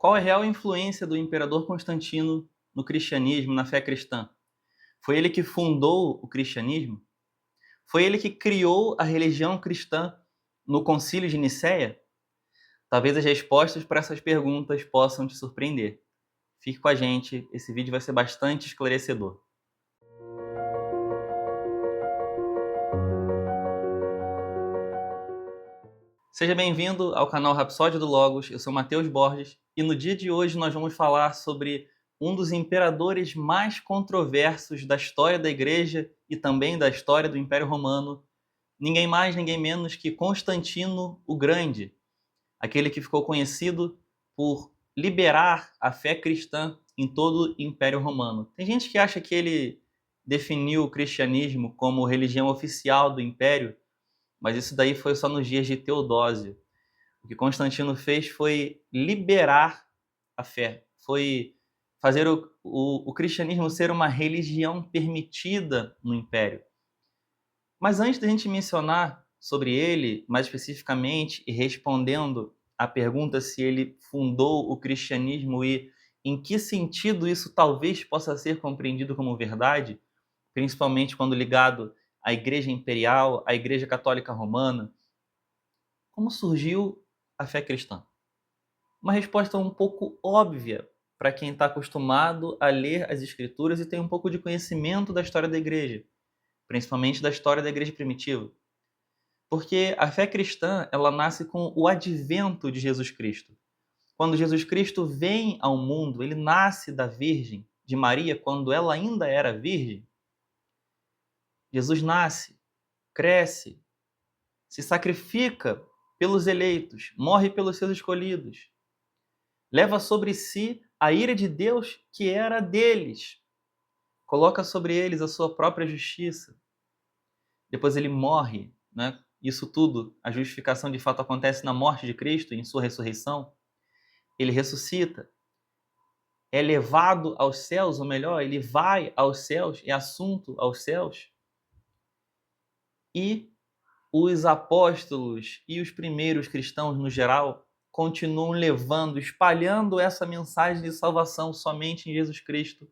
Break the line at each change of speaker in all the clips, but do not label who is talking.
Qual é a real influência do imperador Constantino no cristianismo, na fé cristã? Foi ele que fundou o cristianismo? Foi ele que criou a religião cristã no Concílio de Nicéia? Talvez as respostas para essas perguntas possam te surpreender. Fique com a gente, esse vídeo vai ser bastante esclarecedor. Seja bem-vindo ao canal Rapsódia do Logos, eu sou Matheus Borges e no dia de hoje nós vamos falar sobre um dos imperadores mais controversos da história da Igreja e também da história do Império Romano, ninguém mais, ninguém menos que Constantino o Grande, aquele que ficou conhecido por liberar a fé cristã em todo o Império Romano. Tem gente que acha que ele definiu o cristianismo como religião oficial do Império, mas isso daí foi só nos dias de Teodósio. O que Constantino fez foi liberar a fé, foi fazer o cristianismo ser uma religião permitida no Império. Mas antes da gente mencionar sobre ele, mais especificamente, e respondendo à pergunta se ele fundou o cristianismo e em que sentido isso talvez possa ser compreendido como verdade, principalmente quando ligado à Igreja Imperial, à Igreja Católica Romana, como surgiu a fé cristã? Uma resposta um pouco óbvia para quem está acostumado a ler as Escrituras e tem um pouco de conhecimento da história da Igreja, principalmente da história da Igreja primitiva. Porque a fé cristã, ela nasce com o advento de Jesus Cristo. Quando Jesus Cristo vem ao mundo, ele nasce da Virgem, de Maria, quando ela ainda era virgem. Jesus nasce, cresce, se sacrifica pelos eleitos, morre pelos seus escolhidos, leva sobre si a ira de Deus que era deles, coloca sobre eles a sua própria justiça. Depois ele morre, né? Isso tudo, a justificação de fato acontece na morte de Cristo, em sua ressurreição. Ele ressuscita, é levado aos céus, ou melhor, ele vai aos céus, é assunto aos céus. E os apóstolos e os primeiros cristãos no geral continuam levando, espalhando essa mensagem de salvação somente em Jesus Cristo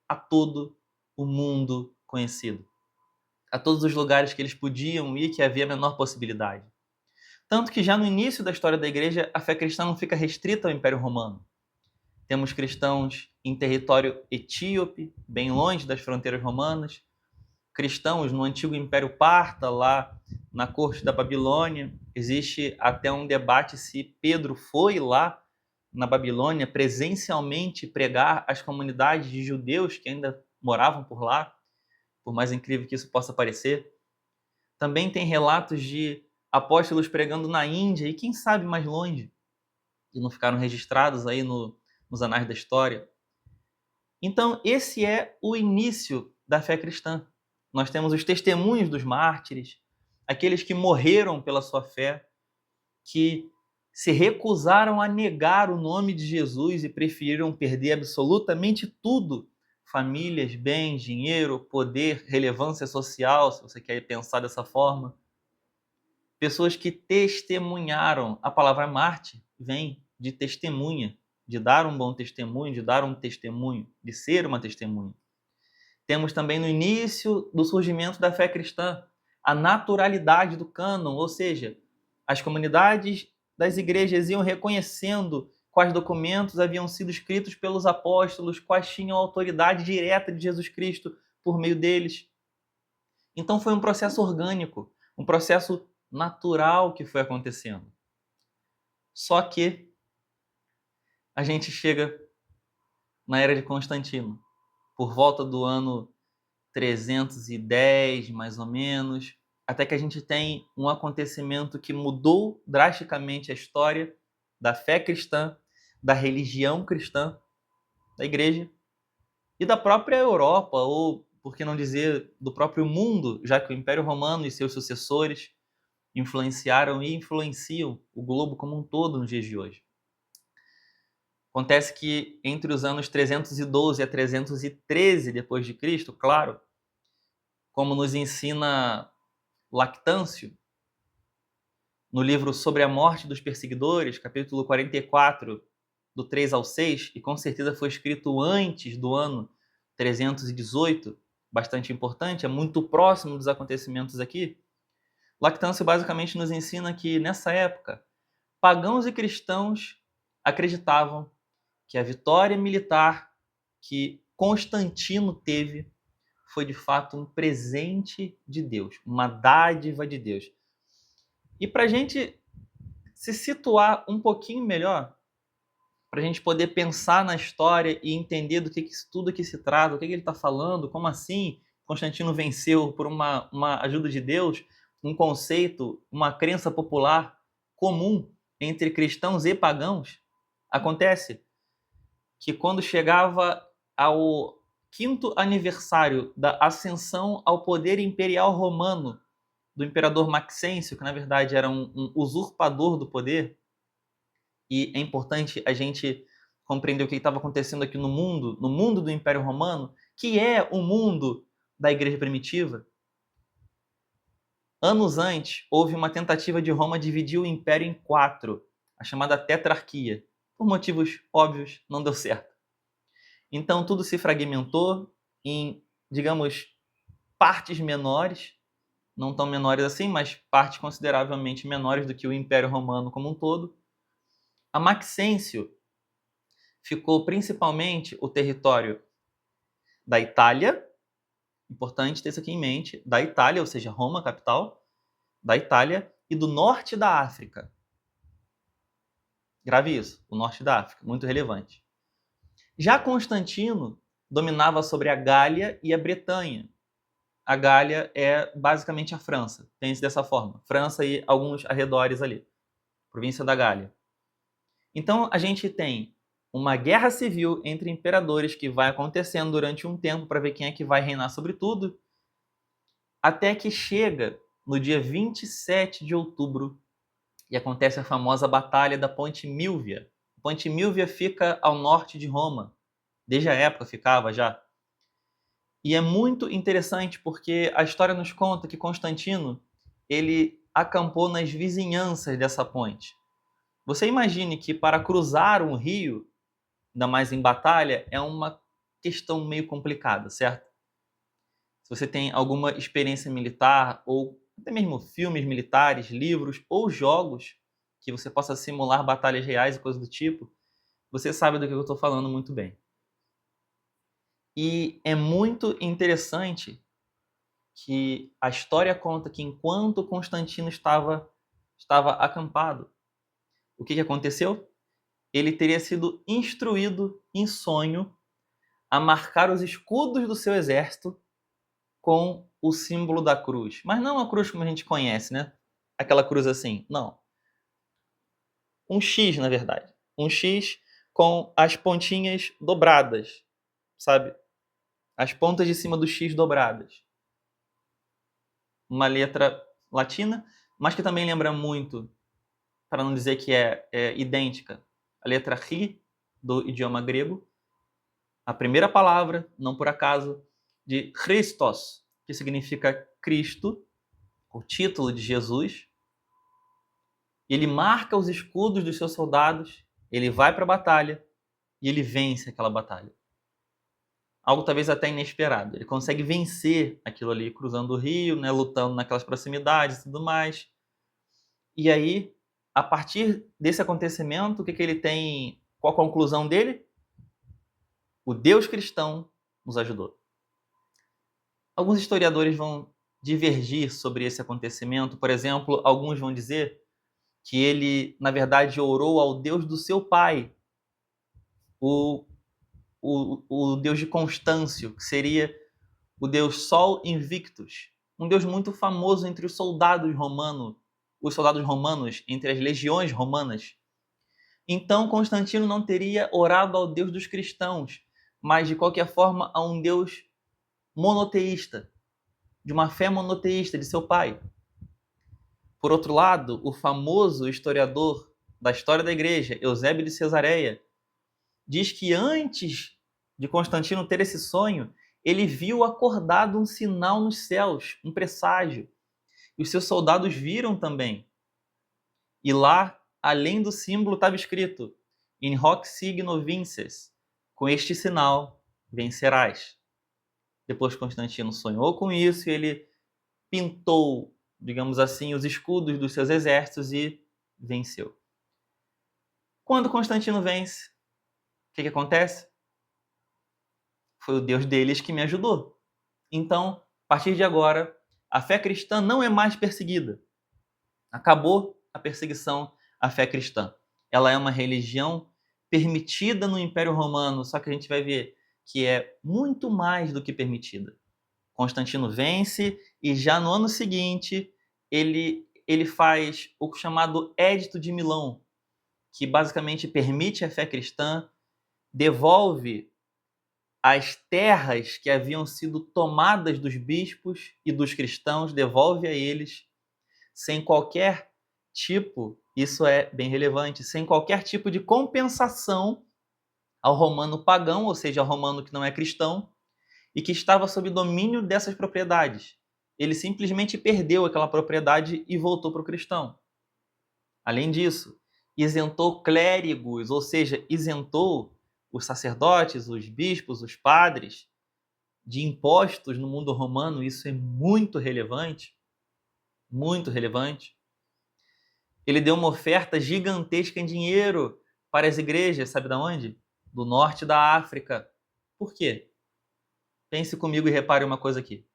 a todo o mundo conhecido, a todos os lugares que eles podiam ir, que havia a menor possibilidade. Tanto que já no início da história da Igreja, a fé cristã não fica restrita ao Império Romano. Temos cristãos em território etíope, bem longe das fronteiras romanas, cristãos no antigo Império Parta, lá na corte da Babilônia. Existe até um debate se Pedro foi lá na Babilônia presencialmente pregar às comunidades de judeus que ainda moravam por lá, por mais incrível que isso possa parecer. Também tem relatos de apóstolos pregando na Índia e quem sabe mais longe, que não ficaram registrados aí nos anais da história. Então, esse é o início da fé cristã. Nós temos os testemunhos dos mártires, aqueles que morreram pela sua fé, que se recusaram a negar o nome de Jesus e preferiram perder absolutamente tudo: famílias, bens, dinheiro, poder, relevância social, se você quer pensar dessa forma. Pessoas que testemunharam. A palavra mártir vem de testemunha, de dar um bom testemunho, de dar um testemunho, de ser uma testemunha. Temos também no início do surgimento da fé cristã a naturalidade do cânon, ou seja, as comunidades das igrejas iam reconhecendo quais documentos haviam sido escritos pelos apóstolos, quais tinham autoridade direta de Jesus Cristo por meio deles. Então foi um processo orgânico, um processo natural que foi acontecendo. Só que a gente chega na era de Constantino, por volta do ano 310, mais ou menos, até que a gente tem um acontecimento que mudou drasticamente a história da fé cristã, da religião cristã, da igreja e da própria Europa, ou, por que não dizer, do próprio mundo, já que o Império Romano e seus sucessores influenciaram e influenciam o globo como um todo nos dias de hoje. Acontece que entre os anos 312 a 313 depois de Cristo, claro, como nos ensina Lactâncio, no livro Sobre a Morte dos Perseguidores, capítulo 44, do 3 ao 6, e com certeza foi escrito antes do ano 318, bastante importante, é muito próximo dos acontecimentos aqui. Lactâncio basicamente nos ensina que, nessa época, pagãos e cristãos acreditavam que a vitória militar que Constantino teve foi de fato um presente de Deus, uma dádiva de Deus. E para a gente se situar um pouquinho melhor, para a gente poder pensar na história e entender do que isso tudo aqui se trata, o que ele está falando, como assim Constantino venceu por uma ajuda de Deus, um conceito, uma crença popular comum entre cristãos e pagãos. Acontece que quando chegava ao 5º aniversário da ascensão ao poder imperial romano do imperador Maxêncio, que na verdade era um usurpador do poder, e é importante a gente compreender o que estava acontecendo aqui no mundo do Império Romano, que é o mundo da Igreja Primitiva. Anos antes, houve uma tentativa de Roma dividir o Império em 4, a chamada Tetrarquia. Por motivos óbvios, não deu certo. Então tudo se fragmentou em, digamos, partes menores, não tão menores assim, mas partes consideravelmente menores do que o Império Romano como um todo. A Maxêncio ficou principalmente o território da Itália, importante ter isso aqui em mente, da Itália, ou seja, Roma, capital, da Itália, e do norte da África. Grave isso, o norte da África, muito relevante. Já Constantino dominava sobre a Gália e a Bretanha. A Gália é basicamente a França, pense dessa forma. França e alguns arredores ali, província da Gália. Então a gente tem uma guerra civil entre imperadores que vai acontecendo durante um tempo para ver quem é que vai reinar sobre tudo, até que chega no dia 27 de outubro e acontece a famosa Batalha da Ponte Milvia. A Ponte Milvia fica ao norte de Roma, desde a época ficava já. E é muito interessante porque a história nos conta que Constantino ele acampou nas vizinhanças dessa ponte. Você imagine que para cruzar um rio, ainda mais em batalha, é uma questão meio complicada, certo? Se você tem alguma experiência militar ou até mesmo filmes militares, livros ou jogos que você possa simular batalhas reais e coisas do tipo, você sabe do que eu estou falando muito bem. E é muito interessante que a história conta que enquanto Constantino estava acampado, o que aconteceu? Ele teria sido instruído em sonho a marcar os escudos do seu exército com o símbolo da cruz. Mas não a cruz como a gente conhece, né? Aquela cruz assim. Não. Um X, na verdade. Um X com as pontinhas dobradas, sabe? As pontas de cima do X dobradas. Uma letra latina, mas que também lembra muito, para não dizer que é idêntica, a letra Ri do idioma grego. A primeira palavra, não por acaso, de Christos, que significa Cristo, o título de Jesus. Ele marca os escudos dos seus soldados, ele vai para a batalha e ele vence aquela batalha. Algo talvez até inesperado. Ele consegue vencer aquilo ali, cruzando o rio, né, lutando naquelas proximidades e tudo mais. E aí, a partir desse acontecimento, o que ele tem? Qual a conclusão dele? O Deus cristão nos ajudou. Alguns historiadores vão divergir sobre esse acontecimento. Por exemplo, alguns vão dizer que ele, na verdade, orou ao Deus do seu pai, o Deus de Constâncio, que seria o Deus Sol Invictus, um Deus muito famoso entre os soldados romanos, entre as legiões romanas. Então, Constantino não teria orado ao Deus dos cristãos, mas, de qualquer forma, a um Deus monoteísta, de uma fé monoteísta de seu pai. Por outro lado, o famoso historiador da história da igreja, Eusébio de Cesareia, diz que antes de Constantino ter esse sonho, ele viu acordado um sinal nos céus, um presságio. E os seus soldados viram também. E lá, além do símbolo, estava escrito: In hoc signo vinces, com este sinal vencerás. Depois Constantino sonhou com isso e ele pintou, digamos assim, os escudos dos seus exércitos e venceu. Quando Constantino vence, o que acontece? Foi o Deus deles que me ajudou. Então, a partir de agora, a fé cristã não é mais perseguida. Acabou a perseguição à fé cristã. Ela é uma religião permitida no Império Romano, só que a gente vai ver que é muito mais do que permitida. Constantino vence e já no ano seguinte ele faz o chamado Édito de Milão, que basicamente permite a fé cristã, devolve as terras que haviam sido tomadas dos bispos e dos cristãos, devolve a eles sem qualquer tipo, isso é bem relevante, sem qualquer tipo de compensação ao romano pagão, ou seja, ao romano que não é cristão, e que estava sob domínio dessas propriedades. Ele simplesmente perdeu aquela propriedade e voltou para o cristão. Além disso, isentou clérigos, ou seja, isentou os sacerdotes, os bispos, os padres de impostos no mundo romano. Isso é muito relevante, muito relevante. Ele deu uma oferta gigantesca em dinheiro para as igrejas, sabe de onde? Do norte da África. Por quê? Pense comigo e repare uma coisa aqui.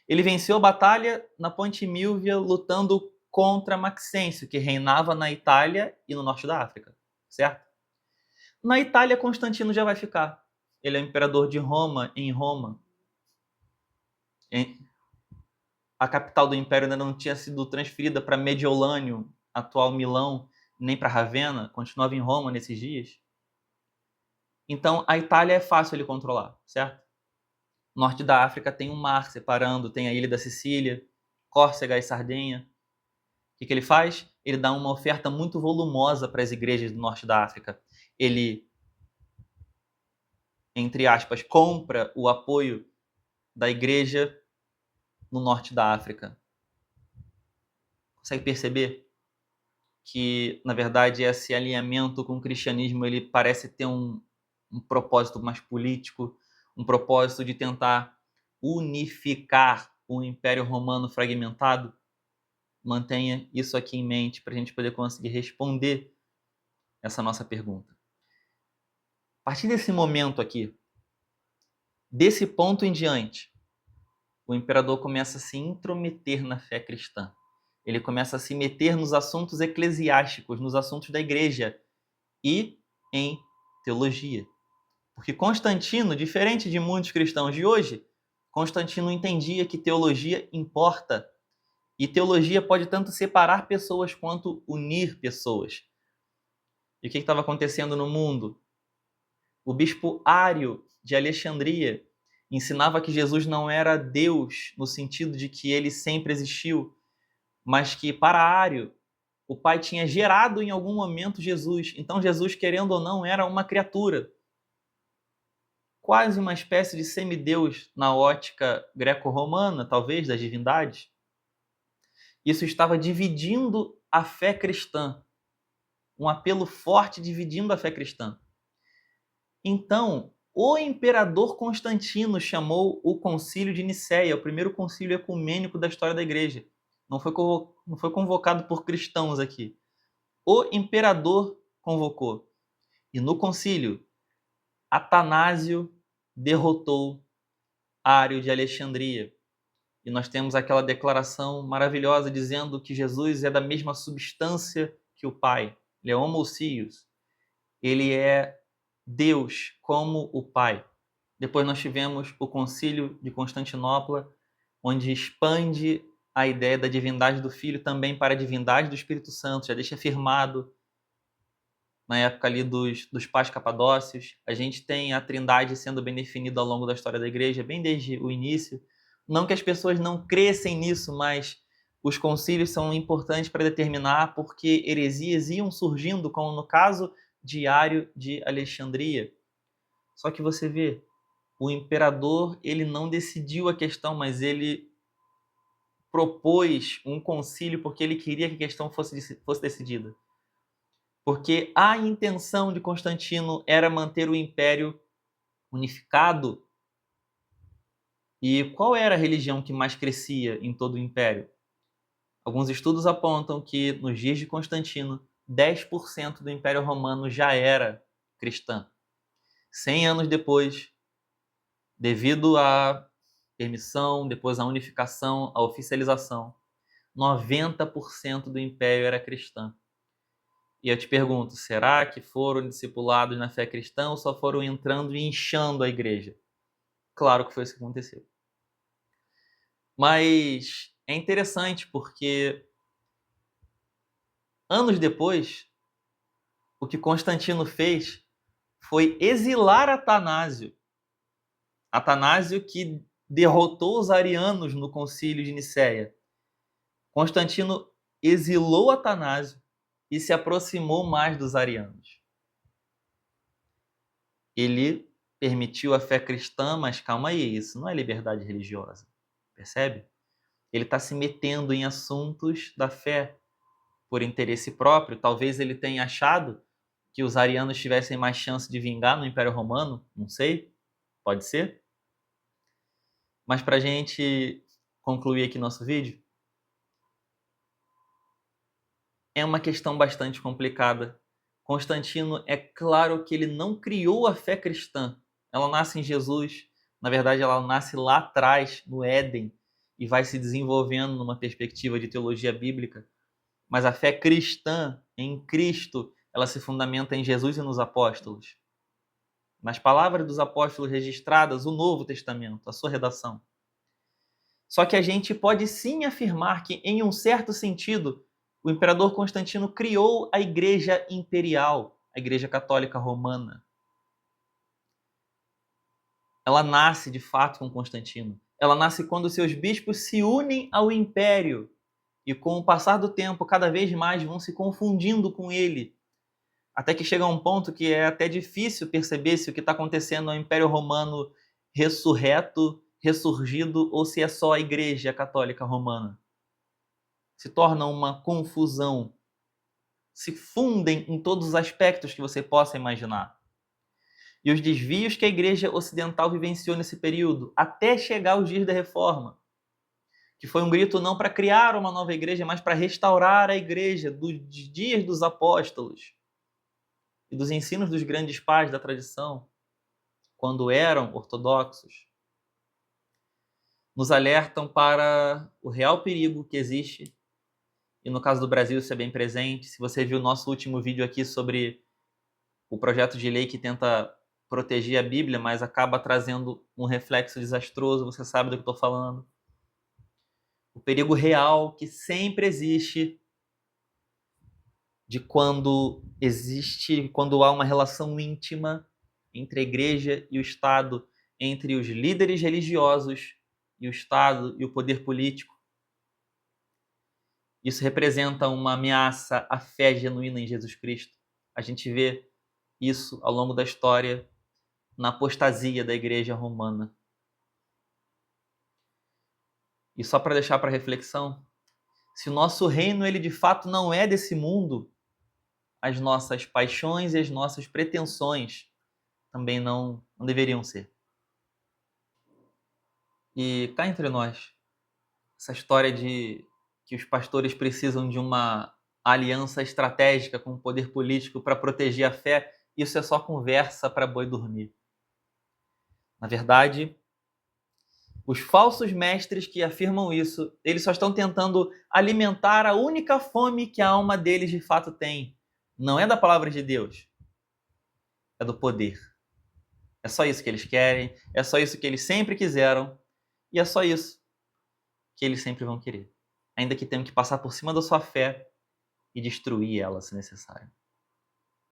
Ele venceu a batalha na Ponte Milvia lutando contra Maxêncio, que reinava na Itália e no norte da África, certo? Na Itália, Constantino já vai ficar. Ele é o imperador de Roma, em Roma. A capital do império ainda não tinha sido transferida para Mediolânio, atual Milão, nem para Ravenna, continuava em Roma nesses dias. Então, a Itália é fácil ele controlar, certo? Norte da África tem um mar separando, tem a ilha da Sicília, Córcega e Sardenha. O que ele faz? Ele dá uma oferta muito volumosa para as igrejas do norte da África. Ele, entre aspas, compra o apoio da igreja no norte da África. Consegue perceber que, na verdade, esse alinhamento com o cristianismo ele parece ter um propósito mais político, um propósito de tentar unificar o Império Romano fragmentado? Mantenha isso aqui em mente para a gente poder conseguir responder essa nossa pergunta. A partir desse momento aqui, desse ponto em diante, o imperador começa a se intrometer na fé cristã. Ele começa a se meter nos assuntos eclesiásticos, nos assuntos da igreja e em teologia. Porque Constantino, diferente de muitos cristãos de hoje, Constantino entendia que teologia importa. E teologia pode tanto separar pessoas quanto unir pessoas. E o que estava acontecendo no mundo? O bispo Ário de Alexandria ensinava que Jesus não era Deus no sentido de que ele sempre existiu, mas que para Ário o Pai tinha gerado em algum momento Jesus. Então Jesus, querendo ou não, era uma criatura. Quase uma espécie de semideus na ótica greco-romana, talvez, das divindades. Isso estava dividindo a fé cristã. Um apelo forte dividindo a fé cristã. Então, o imperador Constantino chamou o concílio de Nicéia, o primeiro concílio ecumênico da história da igreja. Não foi convocado por cristãos aqui. O imperador convocou. E no concílio, Atanásio derrotou Ário de Alexandria. E nós temos aquela declaração maravilhosa dizendo que Jesus é da mesma substância que o Pai. Ele é homoousios. Ele é Deus como o Pai. Depois nós tivemos o Concílio de Constantinopla, onde expande a ideia da divindade do Filho também para a divindade do Espírito Santo. Já deixa afirmado na época ali dos pais capadócios. A gente tem a trindade sendo bem definida ao longo da história da igreja, bem desde o início. Não que as pessoas não crescem nisso, mas os concílios são importantes para determinar porque heresias iam surgindo, como no caso de Ário de Alexandria. Só que você vê, o imperador ele não decidiu a questão, mas ele propôs um concílio porque ele queria que a questão fosse decidida. porque a intenção de Constantino era manter o império unificado. E qual era a religião que mais crescia em todo o império? Alguns estudos apontam que, nos dias de Constantino, 10% do Império Romano já era cristã. 100 anos depois, devido à permissão, depois à unificação, à oficialização, 90% do império era cristã. E eu te pergunto, será que foram discipulados na fé cristã ou só foram entrando e inchando a igreja? Claro que foi isso que aconteceu. Mas é interessante porque anos depois, o que Constantino fez foi exilar Atanásio. Atanásio que derrotou os arianos no concílio de Nicéia. Constantino exilou Atanásio e se aproximou mais dos arianos. Ele permitiu a fé cristã, mas calma aí, isso não é liberdade religiosa, percebe? Ele está se metendo em assuntos da fé por interesse próprio. Talvez ele tenha achado que os arianos tivessem mais chance de vingar no Império Romano, não sei, pode ser. Mas para a gente concluir aqui nosso vídeo, é uma questão bastante complicada. Constantino, é claro que ele não criou a fé cristã. Ela nasce em Jesus, na verdade ela nasce lá atrás, no Éden, e vai se desenvolvendo numa perspectiva de teologia bíblica. Mas a fé cristã em Cristo, ela se fundamenta em Jesus e nos apóstolos. Nas palavras dos apóstolos registradas, o Novo Testamento, a sua redação. Só que a gente pode sim afirmar que, em um certo sentido, o imperador Constantino criou a Igreja Imperial, a Igreja Católica Romana. Ela nasce, de fato, com Constantino. Ela nasce quando seus bispos se unem ao império e, com o passar do tempo, cada vez mais vão se confundindo com ele, até que chega a um ponto que é até difícil perceber se o que está acontecendo é o Império Romano ressurreto, ressurgido, ou se é só a Igreja Católica Romana. Se torna uma confusão. Se fundem em todos os aspectos que você possa imaginar. E os desvios que a Igreja Ocidental vivenciou nesse período, até chegar aos dias da Reforma, que foi um grito não para criar uma nova igreja, mas para restaurar a Igreja dos dias dos apóstolos e dos ensinos dos grandes pais da tradição, quando eram ortodoxos, nos alertam para o real perigo que existe, e no caso do Brasil isso é bem presente. Se você viu o nosso último vídeo aqui sobre o projeto de lei que tenta proteger a Bíblia, mas acaba trazendo um reflexo desastroso, você sabe do que estou falando. O perigo real que sempre existe de quando há uma relação íntima entre a igreja e o Estado, entre os líderes religiosos e o Estado e o poder político. Isso representa uma ameaça à fé genuína em Jesus Cristo. A gente vê isso ao longo da história na apostasia da igreja romana. E só para deixar para reflexão, se o nosso reino ele de fato não é desse mundo, as nossas paixões e as nossas pretensões também não deveriam ser. E cá entre nós, essa história de que os pastores precisam de uma aliança estratégica com o poder político para proteger a fé, isso é só conversa para boi dormir. Na verdade, os falsos mestres que afirmam isso, eles só estão tentando alimentar a única fome que a alma deles de fato tem. Não é da palavra de Deus, é do poder. É só isso que eles querem, é só isso que eles sempre quiseram, e é só isso que eles sempre vão querer. Ainda que tenham que passar por cima da sua fé e destruir ela, se necessário.